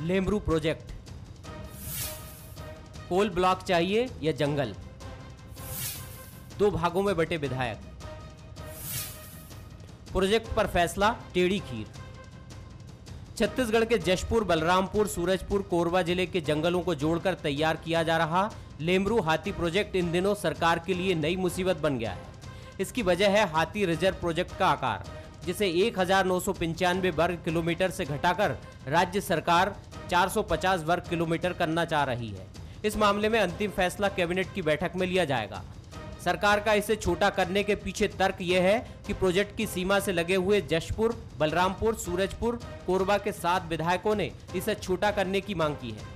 Lemru project, coal block चाहिए या जंगल, दो भागों में बटे विधायक, प्रोजेक्ट पर फैसला टेढ़ी खीर। छत्तीसगढ़ के जशपुर, बलरामपुर, सूरजपुर, कोरबा जिले के जंगलों को जोड़कर तैयार किया जा रहा लेमरू हाथी प्रोजेक्ट इन दिनों सरकार के लिए नई मुसीबत बन गया है। इसकी वजह है हाथी रिजर्व प्रोजेक्ट का आकार, जिसे 1995 वर्ग किलोमीटर से घटाकर राज्य सरकार 450 वर्ग किलोमीटर करना चाह रही है। इस मामले में अंतिम फैसला कैबिनेट की बैठक में लिया जाएगा। सरकार का इसे छोटा करने के पीछे तर्क यह है कि प्रोजेक्ट की सीमा से लगे हुए जशपुर, बलरामपुर, सूरजपुर, कोरबा के 7 विधायकों ने इसे छोटा करने की मांग की है,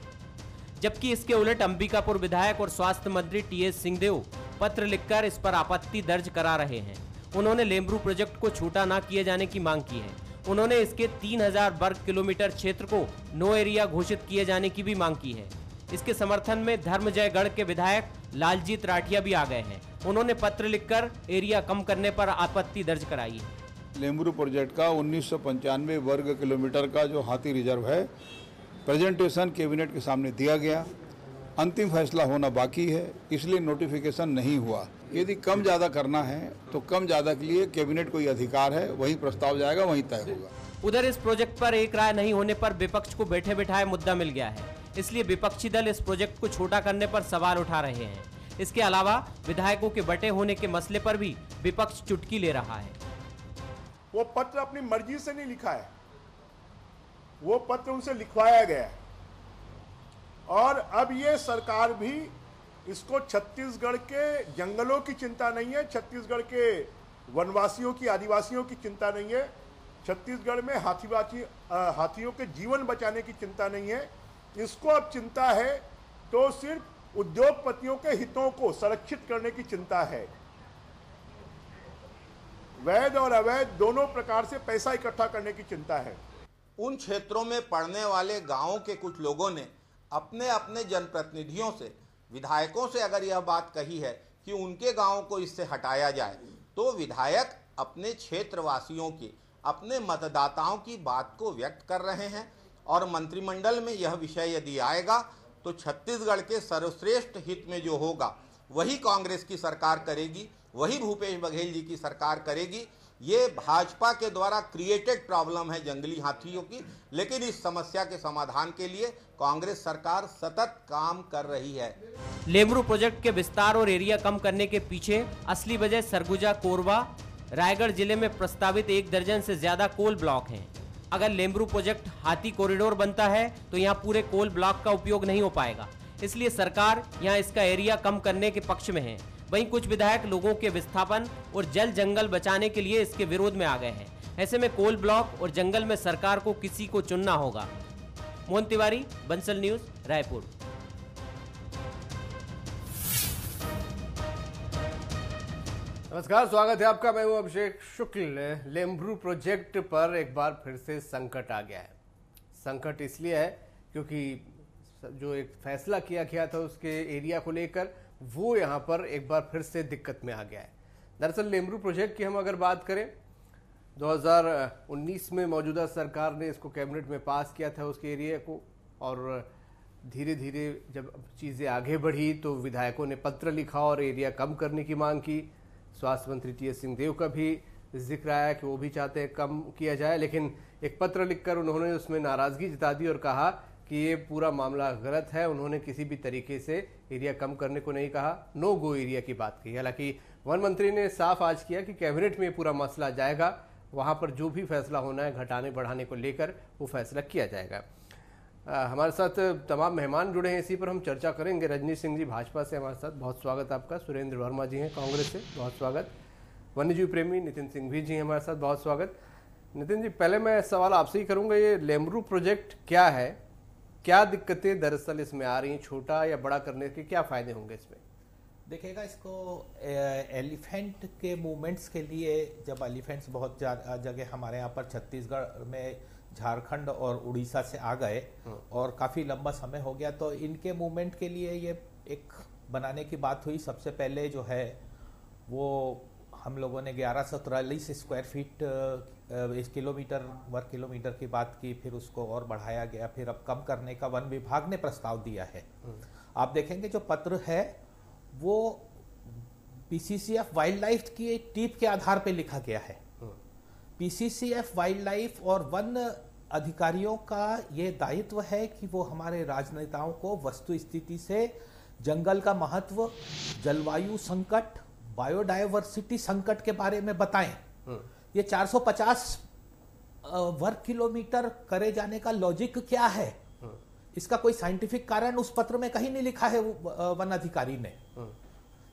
जबकि इसके उलट अंबिकापुर विधायक और स्वास्थ्य मंत्री टीएस सिंहदेव पत्र लिखकर इस पर आपत्ति दर्ज करा रहे हैं। उन्होंने लेमरू प्रोजेक्ट को छोटा न किए जाने की मांग की है। उन्होंने इसके 3000 वर्ग किलोमीटर क्षेत्र को नो एरिया घोषित किए जाने की भी मांग की है। इसके समर्थन में धर्मजयगढ़ के विधायक लालजीत राठिया भी आ गए हैं। उन्होंने पत्र लिखकर एरिया कम करने पर आपत्ति दर्ज कराई है। लेमरू प्रोजेक्ट का 1995 वर्ग किलोमीटर का जो हाथी रिजर्व है, प्रेजेंटेशन कैबिनेट के सामने दिया गया, अंतिम फैसला होना बाकी है, इसलिए नोटिफिकेशन नहीं हुआ। यदि कम ज़्यादा करना है तो कम ज़्यादा के लिए कैबिनेट को ही अधिकार है, वही प्रस्ताव जाएगा, वही तय होगा। उधर इस प्रोजेक्ट पर एक राय नहीं होने पर विपक्ष को बैठे बिठाए मुद्दा मिल गया है, इसलिए विपक्षी दल इस प्रोजेक्ट को छोटा करने पर सवाल उठा रहे हैं। इसके अलावा विधायकों के बटे होने के मसले पर भी विपक्ष चुटकी ले रहा है। वो पत्र अपनी मर्जी से नहीं लिखा है, वो पत्र उनसे लिखवाया गया है। और अब ये सरकार भी इसको छत्तीसगढ़ के जंगलों की चिंता नहीं है, छत्तीसगढ़ के वनवासियों की, आदिवासियों की चिंता नहीं है, छत्तीसगढ़ में हाथियों के जीवन बचाने की चिंता नहीं है। इसको अब चिंता है तो सिर्फ उद्योगपतियों के हितों को संरक्षित करने की चिंता है। वैध और अवैध दोनों प्रकार से पैसा इकट्ठा करने की चिंता है। उन क्षेत्रों में पड़ने वाले गांवों के कुछ लोगों ने अपने अपने जनप्रतिनिधियों से, विधायकों से अगर यह बात कही है कि उनके गांवों को इससे हटाया जाए, तो विधायक अपने क्षेत्रवासियों की, अपने मतदाताओं की बात को व्यक्त कर रहे हैं। और मंत्रिमंडल में यह विषय यदि आएगा तो छत्तीसगढ़ के सर्वश्रेष्ठ हित में जो होगा वही कांग्रेस की सरकार करेगी, वही भूपेश बघेल जी की सरकार करेगी। ये भाजपा के द्वारा क्रिएटेड प्रॉब्लम है जंगली हाथियों की, लेकिन इस समस्या के समाधान के लिए कांग्रेस सरकार सतत काम कर रही है। लेमरू प्रोजेक्ट के विस्तार और एरिया कम करने के पीछे असली वजह सरगुजा, कोरबा, रायगढ़ जिले में प्रस्तावित 1 दर्जन से ज्यादा कोल ब्लॉक हैं। अगर लेमरू प्रोजेक्ट हाथी कॉरिडोर बनता है तो यहाँ पूरे कोल ब्लॉक का उपयोग नहीं हो पाएगा, इसलिए सरकार यहाँ इसका एरिया कम करने के पक्ष में है। वहीं कुछ विधायक लोगों के विस्थापन और जल जंगल बचाने के लिए इसके विरोध में आ गए हैं। ऐसे में कोल ब्लॉक और जंगल में सरकार को किसी को चुनना होगा। मोहन तिवारी, बंसल न्यूज, रायपुर। नमस्कार, स्वागत है आपका। मैं हूं अभिषेक शुक्ल। लेमरू प्रोजेक्ट पर एक बार फिर से संकट आ गया है। संकट इसलिए है क्योंकि जो एक फैसला किया गया था उसके एरिया को लेकर, वो यहाँ पर एक बार फिर से दिक्कत में आ गया है। दरअसल लेमरू प्रोजेक्ट की हम अगर बात करें, 2019 में मौजूदा सरकार ने इसको कैबिनेट में पास किया था उसके एरिया को, और धीरे धीरे जब चीज़ें आगे बढ़ी तो विधायकों ने पत्र लिखा और एरिया कम करने की मांग की। स्वास्थ्य मंत्री टीएस सिंहदेव का भी जिक्र आया कि वो भी चाहते हैं कम किया जाए, लेकिन एक पत्र लिखकर उन्होंने उसमें नाराजगी जता दी और कहा कि ये पूरा मामला गलत है। उन्होंने किसी भी तरीके से एरिया कम करने को नहीं कहा, नो गो एरिया की बात की। हालांकि वन मंत्री ने साफ आज किया कि कैबिनेट में पूरा मसला जाएगा, वहां पर जो भी फैसला होना है घटाने बढ़ाने को लेकर वो फैसला किया जाएगा। हमारे साथ तमाम मेहमान जुड़े हैं, इसी पर हम चर्चा करेंगे। रजनी सिंह जी भाजपा से हमारे साथ, बहुत स्वागत आपका। सुरेंद्र वर्मा जी हैं कांग्रेस से, बहुत स्वागत। वन्यजीव प्रेमी नितिन सिंघवी जी हमारे साथ, बहुत स्वागत। नितिन जी, पहले मैं सवाल आपसे ही करूंगा, ये लेमरू प्रोजेक्ट क्या है, क्या दिक्कतें दरअसल इसमें आ रही हैं, छोटा या बड़ा करने के क्या फायदे होंगे इसमें? देखिएगा, इसको एलिफेंट के मूवमेंट्स के लिए, जब एलिफेंट्स बहुत जगह हमारे यहाँ पर छत्तीसगढ़ में, झारखंड और उड़ीसा से आ गए और काफ़ी लंबा समय हो गया, तो इनके मूवमेंट के लिए ये एक बनाने की बात हुई। सबसे पहले जो है वो हम लोगों ने 1143 स्क्वायर फीट इस वर्ग किलोमीटर की बात की, फिर उसको और बढ़ाया गया, फिर अब कम करने का वन विभाग ने प्रस्ताव दिया है। आप देखेंगे जो पत्र है वो पीसीसीएफ वाइल्ड लाइफ की टीप के आधार पर लिखा गया है। पीसीसीएफ वाइल्ड लाइफ और वन अधिकारियों का ये दायित्व है कि वो हमारे राजनेताओं को वस्तु स्थिति से जंगल का महत्व, जलवायु संकट, बायोडायवर्सिटी संकट के बारे में बताएं। ये 450 वर्ग किलोमीटर करे जाने का लॉजिक क्या है, इसका कोई साइंटिफिक कारण उस पत्र में कहीं नहीं लिखा है वन अधिकारी ने।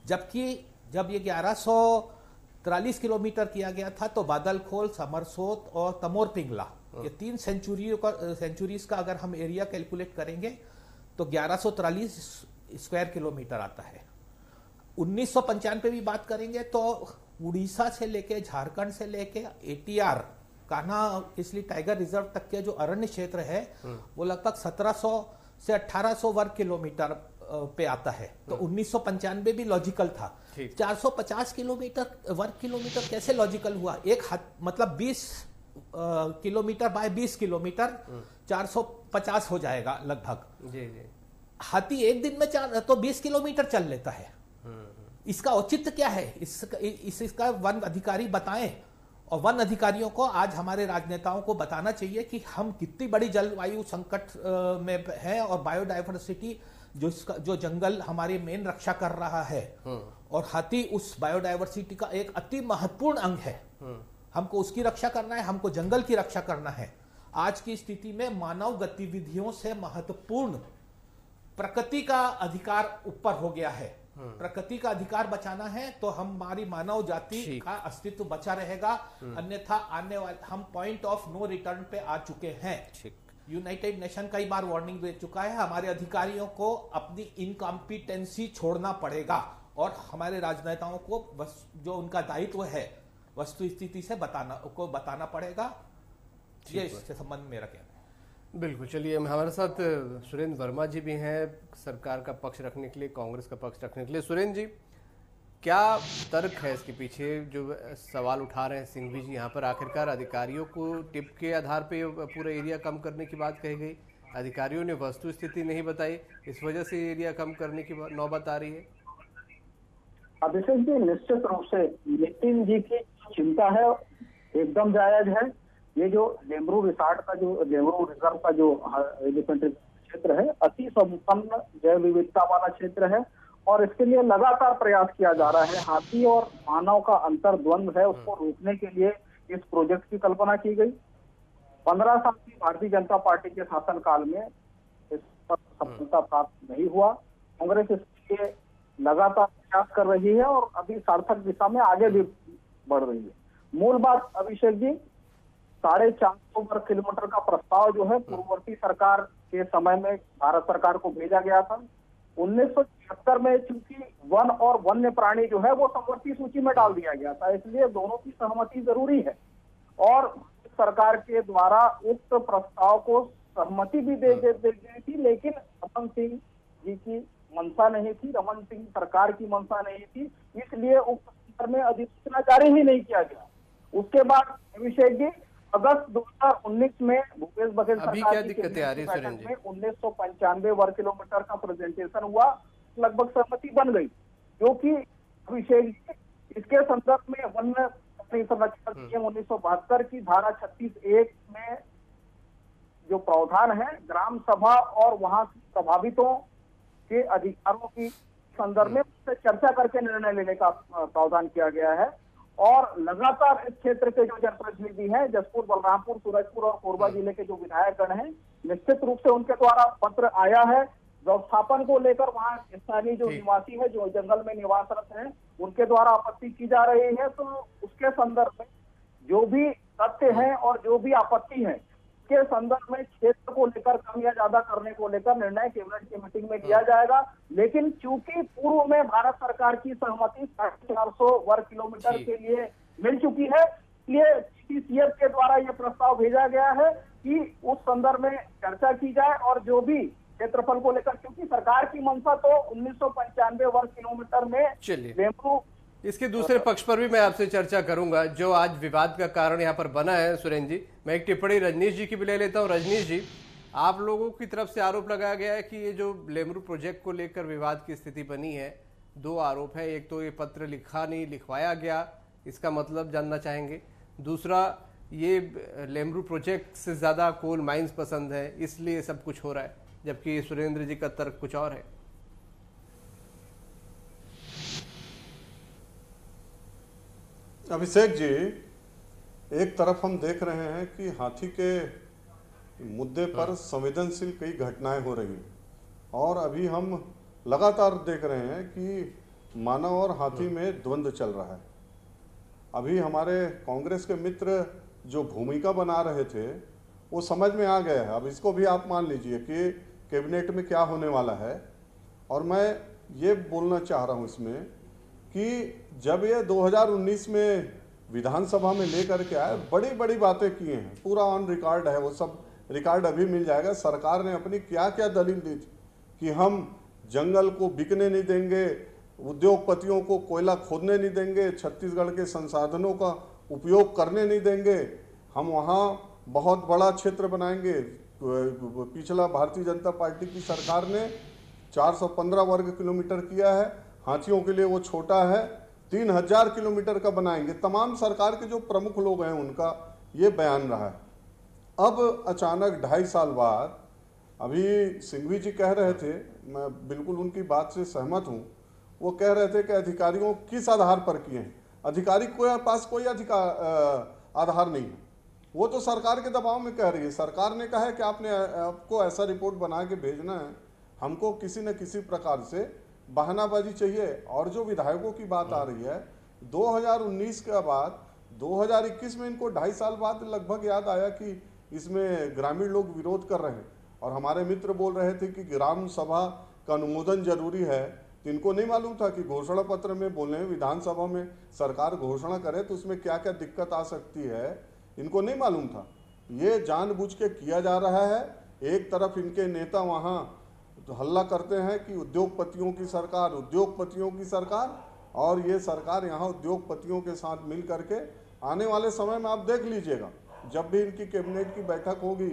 जबकि जब ये 1143 किलोमीटर किया गया था तो बादलखोल, समरसोत और तमोर पिंगला, ये 3 सेंचुरीज का अगर हम एरिया कैलकुलेट करेंगे तो 1143 स्क्वायर किलोमीटर आता है। 1995 पे भी बात करेंगे तो उड़ीसा से लेके, झारखंड से लेके एटीआर कान्हा इसलिए टाइगर रिजर्व तक के जो अरण्य क्षेत्र है वो लगभग 1700 से 1800 वर्ग किलोमीटर पे आता है। तो 1995 भी लॉजिकल था। 450 वर्ग किलोमीटर कैसे लॉजिकल हुआ? मतलब 20 किलोमीटर बाय 20 किलोमीटर 450 हो जाएगा लगभग। जी जी। हाथी एक दिन में 20 किलोमीटर चल लेता है। इसका औचित्य क्या है? इसका वन अधिकारी बताएं। और वन अधिकारियों को आज हमारे राजनेताओं को बताना चाहिए कि हम कितनी बड़ी जलवायु संकट में हैं और बायोडायवर्सिटी जो जंगल हमारी मेन रक्षा कर रहा है और हाथी उस बायोडायवर्सिटी का एक अति महत्वपूर्ण अंग है। हमको उसकी रक्षा करना है, हमको जंगल की रक्षा करना है। आज की स्थिति में मानव गतिविधियों से महत्वपूर्ण प्रकृति का अधिकार ऊपर हो गया है। प्रकृति का अधिकार बचाना है तो हमारी मानव जाति का अस्तित्व बचा रहेगा, अन्यथा आने वाले हम पॉइंट ऑफ नो रिटर्न पे आ चुके हैं। यूनाइटेड नेशन कई बार वार्निंग दे चुका है। हमारे अधिकारियों को अपनी इनकॉम्पिटेंसी छोड़ना पड़ेगा और हमारे राजनेताओं को जो उनका दायित्व है वस्तु स्थिति से बताना पड़ेगा। ये इससे संबंध में मेरा कहना है। बिल्कुल। चलिए, हमारे साथ सुरेंद्र वर्मा जी भी हैं सरकार का पक्ष रखने के लिए, कांग्रेस का पक्ष रखने के लिए। सुरेंद्र जी, क्या तर्क है इसके पीछे जो सवाल उठा रहे हैं सिंघवी जी? यहाँ पर आखिरकार अधिकारियों को टिप के आधार पे पूरा एरिया कम करने की बात कही गई, अधिकारियों ने वस्तु स्थिति नहीं बताई, इस वजह से एरिया कम करने की नौबत आ रही है। अभिषेक जी, निश्चित रूप से नितिन जी की चिंता है, एकदम जायज है। ये जो लेमरू रिजर्व का जो एलिफेंट क्षेत्र है, अति संपन्न जैव विविधता वाला क्षेत्र है और इसके लिए लगातार प्रयास किया जा रहा है। हाथी और मानव का अंतर्द्वंद है, उसको रोकने के लिए इस प्रोजेक्ट की कल्पना की गई। 15 साल की भारतीय जनता पार्टी के शासनकाल में इस पर सफलता प्राप्त नहीं हुआ। कांग्रेस इसके लिए लगातार प्रयास कर रही है और अभी सार्थक दिशा में आगे भी बढ़ रही है। मूल बात अभिषेक जी, 450 वर्ग किलोमीटर का प्रस्ताव जो है पूर्ववर्ती सरकार के समय में भारत सरकार को भेजा गया था। 1976 में चूंकि वन और वन्य प्राणी जो है वो संवर्ती सूची में डाल दिया गया था, इसलिए दोनों की सहमति जरूरी है और सरकार के द्वारा उक्त प्रस्ताव को सहमति भी दे दी थी, लेकिन रमन सिंह जी की मंशा नहीं थी, रमन सिंह सरकार की मंशा नहीं थी, इसलिए उक्त में अधिसूचना जारी ही नहीं किया गया। उसके बाद अभिषेक जी, अगस्त 2019 में भूपेश बघेल सरकार की बैठक में 1995 वर्ग किलोमीटर का प्रेजेंटेशन हुआ, लगभग सहमति बन गई, जो कि अभिषेक जी इसके संदर्भ में वन्य संरक्षण नियम 1972 की धारा 36(1) में जो प्रावधान है, ग्राम सभा और वहां प्रभावितों के अधिकारों की संदर्भ में चर्चा करके निर्णय लेने का प्रावधान किया गया है। और लगातार इस क्षेत्र के जो जनप्रतिनिधि हैं, जशपुर, बलरामपुर, सूरजपुर और कोरबा जिले के जो विधायकगण हैं, निश्चित रूप से उनके द्वारा पत्र आया है। व्यवस्थापन को लेकर वहाँ स्थानीय जो निवासी है, जो जंगल में निवासरत हैं, उनके द्वारा आपत्ति की जा रही है। तो उसके संदर्भ में जो भी तथ्य हैं और जो भी आपत्ति है के संदर्भ में क्षेत्र को लेकर कम या ज्यादा करने को लेकर निर्णय कैबिनेट की मीटिंग में लिया जाएगा। लेकिन चूंकि पूर्व में भारत सरकार की सहमति 450 वर्ग किलोमीटर के लिए मिल चुकी है, इसलिए पीसीसीएफ के द्वारा यह प्रस्ताव भेजा गया है कि उस संदर्भ में चर्चा की जाए और जो भी क्षेत्रफल को लेकर, क्योंकि सरकार की मंशा तो 1995 वर्ग किलोमीटर में लेमरू इसके दूसरे पक्ष पर भी मैं आपसे चर्चा करूंगा जो आज विवाद का कारण यहाँ पर बना है। सुरेंद्र जी, मैं एक टिप्पणी रजनीश जी की भी ले लेता हूँ। रजनीश जी, आप लोगों की तरफ से आरोप लगाया गया है कि ये जो लेमरू प्रोजेक्ट को लेकर विवाद की स्थिति बनी है, दो आरोप है। एक तो ये पत्र लिखवाया गया, इसका मतलब जानना चाहेंगे। दूसरा, ये लेमरू प्रोजेक्ट से ज़्यादा कोल माइंस पसंद है, इसलिए सब कुछ हो रहा है, जबकि सुरेंद्र जी का तर्क कुछ और है। अभिषेक जी, एक तरफ हम देख रहे हैं कि हाथी के मुद्दे पर संवेदनशील कई घटनाएं हो रही हैं और अभी हम लगातार देख रहे हैं कि मानव और हाथी में द्वंद्व चल रहा है। अभी हमारे कांग्रेस के मित्र जो भूमिका बना रहे थे वो समझ में आ गया है। अब इसको भी आप मान लीजिए कि कैबिनेट में क्या होने वाला है। और मैं ये बोलना चाह रहा हूँ इसमें कि जब ये 2019 में विधानसभा में लेकर के आए, बड़ी बड़ी बातें किए हैं, पूरा ऑन रिकॉर्ड है, वो सब रिकॉर्ड अभी मिल जाएगा। सरकार ने अपनी क्या क्या दलील दी थी कि हम जंगल को बिकने नहीं देंगे, उद्योगपतियों को कोयला खोदने नहीं देंगे, छत्तीसगढ़ के संसाधनों का उपयोग करने नहीं देंगे, हम वहाँ बहुत बड़ा क्षेत्र बनाएंगे। पिछला भारतीय जनता पार्टी की सरकार ने 415 वर्ग किलोमीटर किया है, हाथियों के लिए वो छोटा है, 3000 किलोमीटर का बनाएंगे। तमाम सरकार के जो प्रमुख लोग हैं उनका ये बयान रहा है। अब अचानक 2.5 साल बाद, अभी सिंघवी जी कह रहे थे, मैं बिल्कुल उनकी बात से सहमत हूँ, वो कह रहे थे कि अधिकारियों किस आधार पर किए हैं। अधिकारी के पास कोई आधार नहीं है, वो तो सरकार के दबाव में कह रही है। सरकार ने कहा है कि आपको ऐसा रिपोर्ट बना के भेजना है, हमको किसी न किसी प्रकार से बहानाबाजी चाहिए। और जो विधायकों की बात आ रही है, 2019 के बाद 2021 में इनको 2.5 साल बाद लगभग याद आया कि इसमें ग्रामीण लोग विरोध कर रहे हैं। और हमारे मित्र बोल रहे थे कि ग्राम सभा का अनुमोदन जरूरी है, तो इनको नहीं मालूम था कि घोषणा पत्र में बोले विधानसभा में सरकार घोषणा करे तो उसमें क्या क्या दिक्कत आ सकती है, इनको नहीं मालूम था। ये जानबूझ के किया जा रहा है। एक तरफ इनके नेता वहाँ तो हल्ला करते हैं कि उद्योगपतियों की सरकार, उद्योगपतियों की सरकार, और ये सरकार यहाँ उद्योगपतियों के साथ मिल करके आने वाले समय में आप देख लीजिएगा, जब भी इनकी कैबिनेट की बैठक होगी,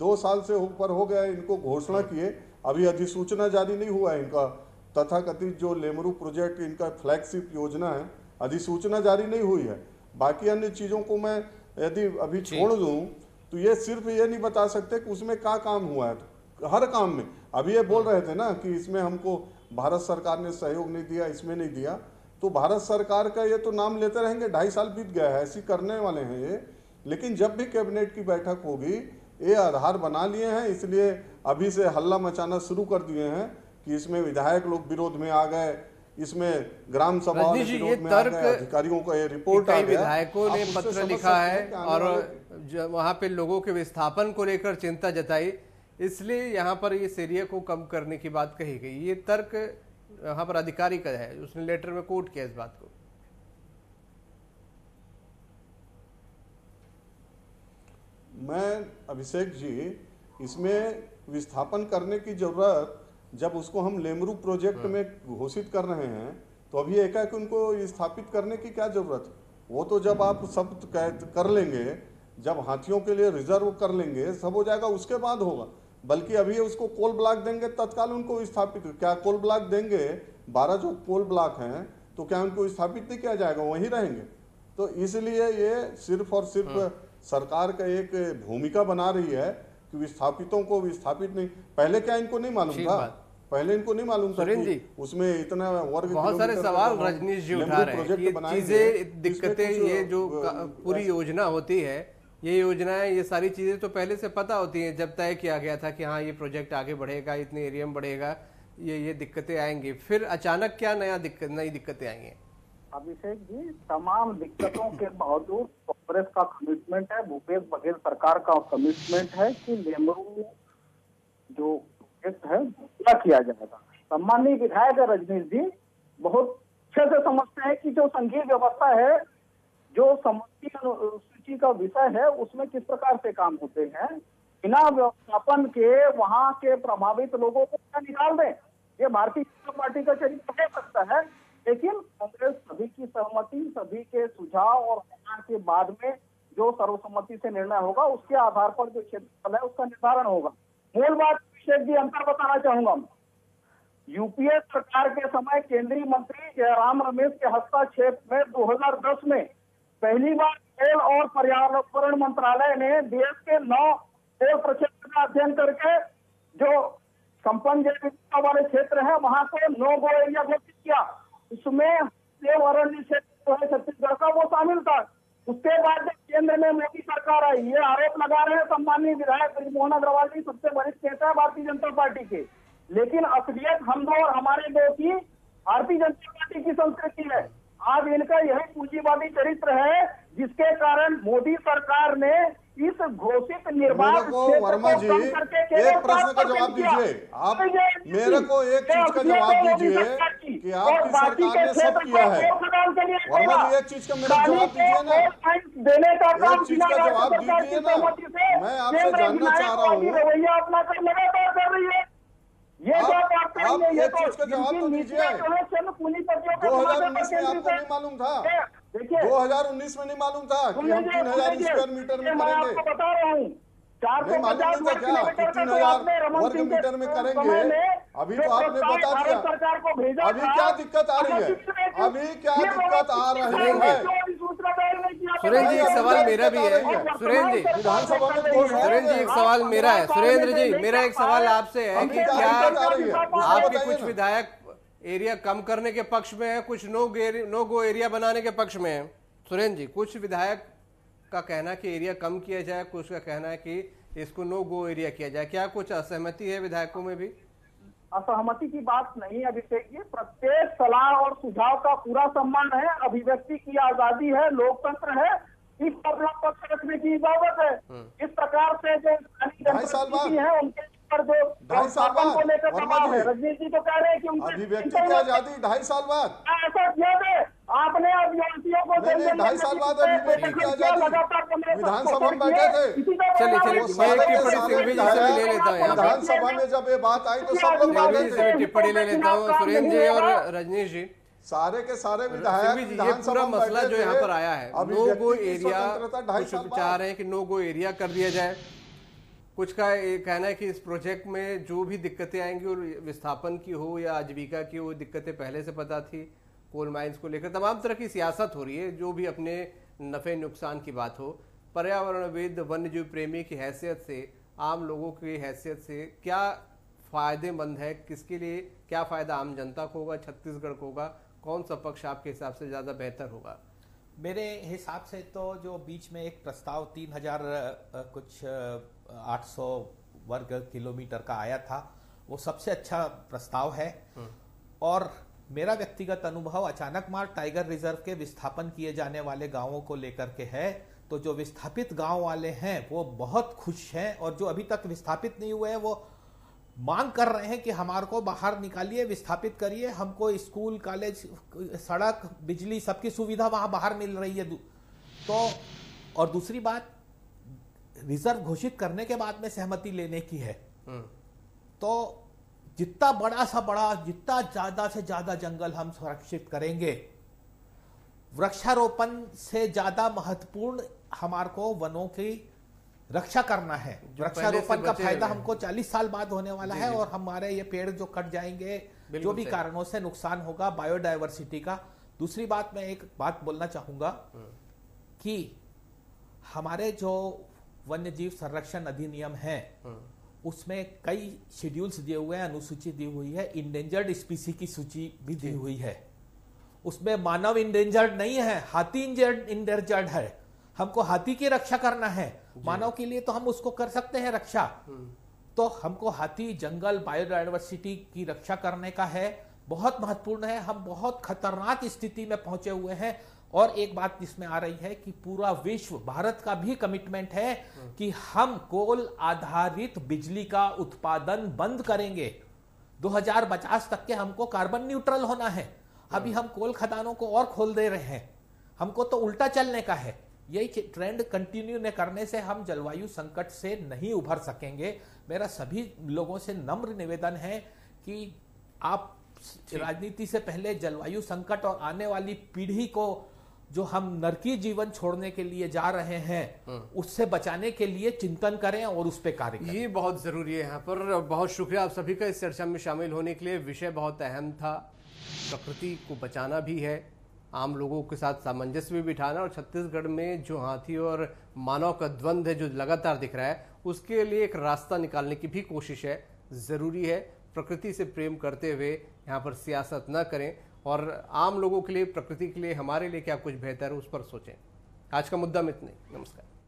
2 साल से ऊपर हो गया इनको घोषणा किए, अभी अधिसूचना जारी नहीं हुआ है इनका तथाकथित जो लेमरू प्रोजेक्ट इनका फ्लैगशिप योजना है, अधिसूचना जारी नहीं हुई है। बाकी अन्य चीज़ों को मैं यदि अभी छोड़ दूं तो ये सिर्फ ये नहीं बता सकते कि उसमें क्या काम हुआ है। हर काम में अभी ये बोल रहे थे ना कि इसमें हमको भारत सरकार ने सहयोग नहीं दिया, इसमें नहीं दिया, तो भारत सरकार का ये तो नाम लेते रहेंगे। 2.5 साल बीत गया है, ऐसी करने वाले हैं ये। लेकिन जब भी कैबिनेट की बैठक होगी, ये आधार बना लिए हैं, इसलिए अभी से हल्ला मचाना शुरू कर दिए हैं कि इसमें विधायक लोग विरोध में आ गए, इसमें ग्राम सभा में विरोध में आ गए, अधिकारियों का ये रिपोर्ट आ गया। विधायकों ने पत्र लिखा है और वहां पे लोगों के विस्थापन को लेकर चिंता जताई, इसलिए यहाँ पर इस एरिया को कम करने की बात कही गई। ये तर्क यहाँ पर अधिकारी का है, उसने लेटर में कोट किया इस बात को। मैं अभिषेक जी, इसमें विस्थापन करने की जरूरत, जब उसको हम लेमरू प्रोजेक्ट में घोषित कर रहे हैं तो अभी एकाएक उनको स्थापित करने की क्या जरूरत है। वो तो जब आप सब कर लेंगे, जब हाथियों के लिए रिजर्व कर लेंगे, सब हो जाएगा, उसके बाद होगा। बल्कि अभी उसको कोल ब्लॉक देंगे, तत्काल उनको स्थापित, क्या कोल ब्लॉक देंगे, 12 जो कोल ब्लॉक हैं, तो क्या उनको स्थापित नहीं किया जाएगा, वहीं रहेंगे। तो इसलिए ये सिर्फ और सिर्फ सरकार का एक भूमिका बना रही है कि विस्थापितों को विस्थापित नहीं। पहले क्या इनको नहीं मालूम था, पहले इनको नहीं मालूम था कि उसमें इतना वर्ग। बहुत सारे सवाल रजनीश जी उठा रहे हैं, ये चीजें, दिक्कतें, ये जो पूरी योजना होती है, ये योजनाएं, ये सारी चीजें तो पहले से पता होती हैं, जब तय किया गया था कि हाँ ये प्रोजेक्ट आगे बढ़ेगा, इतने एरिया में बढ़ेगा, ये दिक्कतें आएंगी। फिर अचानक क्या नई दिक्कतें आएंगी? अभिषेक जी, तमाम दिक्कतों के बावजूद कांग्रेस का कमिटमेंट है, भूपेश बघेल सरकार का कमिटमेंट है कि लेमरू जो प्रोजेक्ट है पूरा किया जाएगा। सम्माननीय विधायक रजनीश जी बहुत अच्छे से समझते हैं कि जो संघीय व्यवस्था है, जो समष्टि सूची का विषय है, उसमें किस प्रकार से काम होते हैं। बिना व्यवस्थापन के वहां के प्रभावित लोगों को क्या निकाल दें, ये भारतीय जनता पार्टी का चरित्र हो सकता है। लेकिन कांग्रेस सभी की सहमति, सभी के सुझाव और विचार के बाद में जो सर्वसम्मति से निर्णय होगा उसके आधार पर जो क्षेत्रफल है उसका निर्धारण होगा। मूल बात अभिषेक जी अंतर बताना चाहूंगा। यूपीए सरकार के समय केंद्रीय मंत्री जयराम रमेश के हस्तक्षेप में 2010 में पहली बार खेल और पर्यावरण मंत्रालय ने देश के 9 खेल प्रक्षेत्र का अध्ययन करके जो संपन्न जैव विविधता वाले क्षेत्र है वहां को नो गो एरिया घोषित किया। उसमें देव अरण्य क्षेत्र जो है छत्तीसगढ़ का वो शामिल था। उसके बाद जब केंद्र में मोदी सरकार आई, ये आरोप लगा रहे हैं सम्माननीय विधायक ब्रिजमोहन अग्रवाल जी, सबसे वरिष्ठ नेता है भारतीय जनता पार्टी के, लेकिन असलियत हम दो और हमारे दो की भारतीय जनता पार्टी की संस्कृति है। आज इनका यही पूंजीवादी चरित्र है जिसके कारण मोदी सरकार ने इस घोषित निर्बाध वर्मा जी एक प्रश्न का जवाब दीजिए। आप मेरे को एक चीज का जवाब दीजिए कि आपकी सरकार ने सब किया है। वर्मा जी एक चीज का मेरा जवाब दीजिए ना, एक चीज का जवाब दीजिए ना, मैं आपसे जानना चाह रहा हूँ। रवैया अपना कर लगातार कर रही है। ये जो बात है ये एक चीज का जवाब तो दीजिए। 2019 में आपको नहीं मालूम था? देखिए 2019 में नहीं मालूम था कि हम 3000 स्क्वायर मीटर में मैं करेंगे? आपको बता रहा हूँ 450 वर्ग मीटर में करेंगे। अभी तो आपने बता दिया। सरकार को भेजा। अभी क्या दिक्कत आ रही है? अभी क्या दिक्कत आ रही है? सुरेंद्र जी एक सवाल मेरा भी है। सुरेंद्र जी विधानसभा में सुरेंद्र जी एक सवाल मेरा है। सुरेंद्र जी मेरा एक सवाल आपसे है कि क्या आपके कुछ विधायक एरिया कम करने के पक्ष में है, कुछ नो गो एरिया बनाने के पक्ष में है? सुरेंद्र जी कुछ विधायक का कहना है कि एरिया कम किया जाए, कुछ का कहना है कि इसको नो गो एरिया किया जाए। क्या कुछ असहमति है विधायकों में भी? असहमति की बात नहीं है अभिषेक जी, प्रत्येक सलाह और सुझाव का पूरा सम्मान है। अभिव्यक्ति की आजादी है, लोकतंत्र है, इस पर पक्ष रखने की इजाजत है। इस प्रकार से जो स्थानीय जनप्रतिनिधि है उनके पर जो व्यवस्थापन को लेकर दबाव है, रजनीश जी तो कह रहे हैं कि उनके अभिव्यक्ति की आजादी 2.5 साल बाद ऐसा किया है। आपने आदिवासियों को 2.5 साल बाद अभिव्यक्ति की आजादी विधानसभा में बैठे थे। चलिए मैं एक टिप्पणी सिंघवी जी से भी ले लेता हूँ। विधानसभा में जब ये बात आई तो सब लोग बैठे थे। टिप्पणी ले लेता हूँ सुरेंद्र जी और रजनीश जी। सारे के सारे विधायक ये पूरा मसला जो यहाँ पर आया है नो गो एरिया, कुछ चाह रहे हैं कि नो गो एरिया कर दिया जाए, कुछ का कहना है कि इस प्रोजेक्ट में जो भी दिक्कतें आएंगी और विस्थापन की हो या आजीविका की हो, दिक्कतें पहले से पता थी। कोल माइंस को लेकर तमाम तरह की सियासत हो रही है, जो भी अपने नफे नुकसान की बात हो। पर्यावरणविद वन्यजीव प्रेमी की हैसियत से, आम लोगों की हैसियत से क्या फायदेमंद है, किसके लिए क्या फायदा आम जनता को होगा, छत्तीसगढ़ को होगा? कौन सा पक्ष आपके हिसाब से ज्यादा बेहतर होगा? मेरे हिसाब से तो जो बीच में एक प्रस्ताव 3000 कुछ 800 वर्ग किलोमीटर का आया था वो सबसे अच्छा प्रस्ताव है। और मेरा व्यक्तिगत अनुभव अचानक मार टाइगर रिजर्व के विस्थापन किए जाने वाले गांवों को लेकर के है। तो जो विस्थापित गांव वाले हैं वो बहुत खुश हैं और जो अभी तक विस्थापित नहीं हुए हैं वो मांग कर रहे हैं कि हमारे को बाहर निकालिए, विस्थापित करिए, हमको स्कूल, कॉलेज, सड़क, बिजली सबकी सुविधा वहां बाहर मिल रही है। तो और दूसरी बात रिजर्व घोषित करने के बाद में सहमति लेने की है। तो जितना बड़ा सा बड़ा, जितना ज्यादा से ज्यादा जंगल हम सुरक्षित करेंगे, वृक्षारोपण से ज्यादा महत्वपूर्ण हमारे को वनों की रक्षा करना है। वृक्षारोपण का फायदा हमको 40 साल बाद होने वाला है और हमारे ये पेड़ जो कट जाएंगे, जो भी कारणों से नुकसान होगा बायोडायवर्सिटी का। दूसरी बात मैं एक बात बोलना चाहूंगा कि हमारे जो वन्यजीव संरक्षण अधिनियम है उसमें कई शेड्यूल्स दिए हुए हैं, अनुसूची दी हुई है, इंडेंजर्ड स्पीसी की सूची भी दी हुई है। उसमें मानव इंडेंजर्ड नहीं है, हाथी इंडेंजर्ड है। हमको हाथी की रक्षा करना है, मानव के लिए तो हम उसको कर सकते हैं रक्षा। तो हमको हाथी, जंगल, बायोडायवर्सिटी की रक्षा करने का है, बहुत महत्वपूर्ण है। हम बहुत खतरनाक स्थिति में पहुंचे हुए हैं। और एक बात जिसमें आ रही है कि पूरा विश्व, भारत का भी कमिटमेंट है कि हम कोल आधारित बिजली का उत्पादन बंद करेंगे। 2050 तक के हमको कार्बन न्यूट्रल होना है। अभी हम कोल खदानों को और खोल दे रहे हैं, हमको तो उल्टा चलने का है। यही ट्रेंड कंटिन्यू न करने से हम जलवायु संकट से नहीं उभर सकेंगे। मेरा सभी लोगों से नम्र निवेदन है कि आप राजनीति से पहले जलवायु संकट और आने वाली पीढ़ी को जो हम नरकी जीवन छोड़ने के लिए जा रहे हैं उससे बचाने के लिए चिंतन करें और उस पर कार्य करें। ये बहुत जरूरी है। यहाँ पर बहुत शुक्रिया आप सभी का इस चर्चा में शामिल होने के लिए। विषय बहुत अहम था, प्रकृति को बचाना भी है, आम लोगों के साथ सामंजस्य भी बिठाना, और छत्तीसगढ़ में जो हाथी और मानव का द्वंद्व है जो लगातार दिख रहा है उसके लिए एक रास्ता निकालने की भी कोशिश है। जरूरी है प्रकृति से प्रेम करते हुए यहाँ पर सियासत न करें और आम लोगों के लिए, प्रकृति के लिए, हमारे लिए क्या कुछ बेहतर है उस पर सोचें। आज का मुद्दा में इतने। नमस्कार।